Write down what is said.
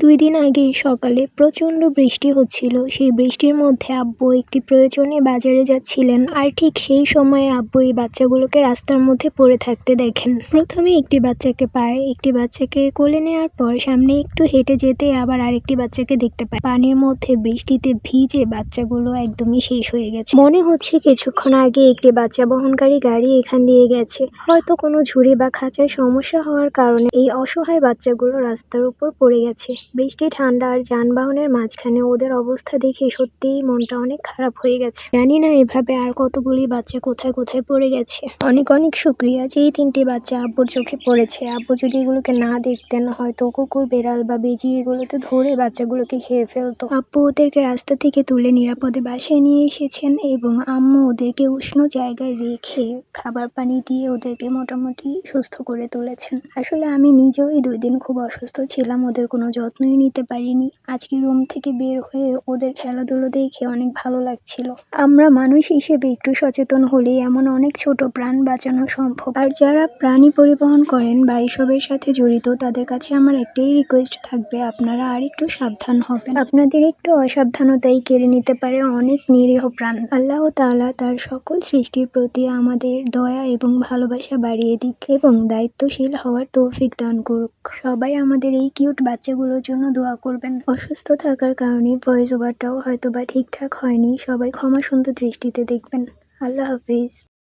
2 দিন আগেই সকালে প্রচণ্ড বৃষ্টি হচ্ছিল। সেই বৃষ্টির মধ্যে আব্বু একটি প্রয়োজনে বাজারে যাচ্ছিলেন, আর ঠিক সেই সময়ে আব্বু এই বাচ্চাগুলোকে রাস্তার মধ্যে পড়ে থাকতে দেখেন। প্রথমে একটি বাচ্চাকে পায়, একটি বাচ্চাকে কোলে নেওয়ার পর সামনে একটু হেঁটে যেতে আবার আরেকটি বাচ্চাকে দেখতে পায়। পানির মধ্যে বৃষ্টিতে ভিজে বাচ্চাগুলো একদমই শেষ হয়ে গেছে। মনে হচ্ছে কিছুক্ষণ আগে একটি বাচ্চা বহনকারী গাড়ি এখান দিয়ে গেছে। হয়তো কোনো ঝুড়ি বা খাঁচায় সমস্যা হওয়ার কারণে এই অসহায় বাচ্চাগুলো রাস্তার উপর পড়ে গেছে। বৃষ্টি, ঠান্ডা আর যানবাহনের মাঝখানে ওদের অবস্থা দেখে সত্যিই মনটা অনেক খারাপ হয়ে গেছে। জানি না এভাবে আর কতগুলি বাচ্চা কোথায় কোথায় পড়ে গেছে। অনেক অনেক শুক্রিয়া যে এই 3টি বাচ্চা আব্বুর চোখে পড়েছে। আব্বু যদি এগুলোকে না দেখতেন হয়তো কুকুর, বেড়াল বা বেজি এগুলোতে ধরে বাচ্চাগুলোকে খেয়ে ফেলতো। আব্বু ওদেরকে রাস্তা থেকে তুলে নিরাপদে বাসায় নিয়ে এসেছেন এবং আম্মু ওদেরকে উষ্ণ জায়গায় রেখে খাবার পানি দিয়ে ওদেরকে মোটামুটি সুস্থ করে তুলেছেন। আসলে আমি নিজেও এই 2 দিন খুব অসুস্থ ছিলাম, ওদের কোনো যত্নই নিতে পারিনি। আজকে রুম থেকে বের হয়ে ওদের খেলাধুলো দেখে অনেক ভালো লাগছিল। আমরা মানুষ হিসেবে একটু সচেতন হলেই এমন অনেক ছোট প্রাণ বাঁচানো সম্ভব। আর যারা প্রাণী পরিবহন করেন বা এসবের সাথে জড়িত তাদের কাছে আমার একটাই রিকোয়েস্ট থাকবে, আপনারা আর একটু সাবধান হবেন। আপনাদের একটু অসাবধানতাই কেড়ে নিতে পারে অনেক নিরীহ প্রাণ। আল্লাহ তাআলা তার সকল সৃষ্টির প্রতি আমাদের দয়া এবং ভালোবাসা বাড়িয়ে দিক এবং দায়িত্বশীল হওয়ার তৌফিক দান করুক। সবাই আমাদের এই কিউট বাচ্চাগুলোর জন্য দোয়া করবেন। অসুস্থ থাকার কারণে ভয়েস ওভারটাও হয়তো বা ঠিকঠাক হয়নি, সবাই ক্ষমা সুন্দর দৃষ্টিতে দেখবেন। আল্লাহ হাফিজ।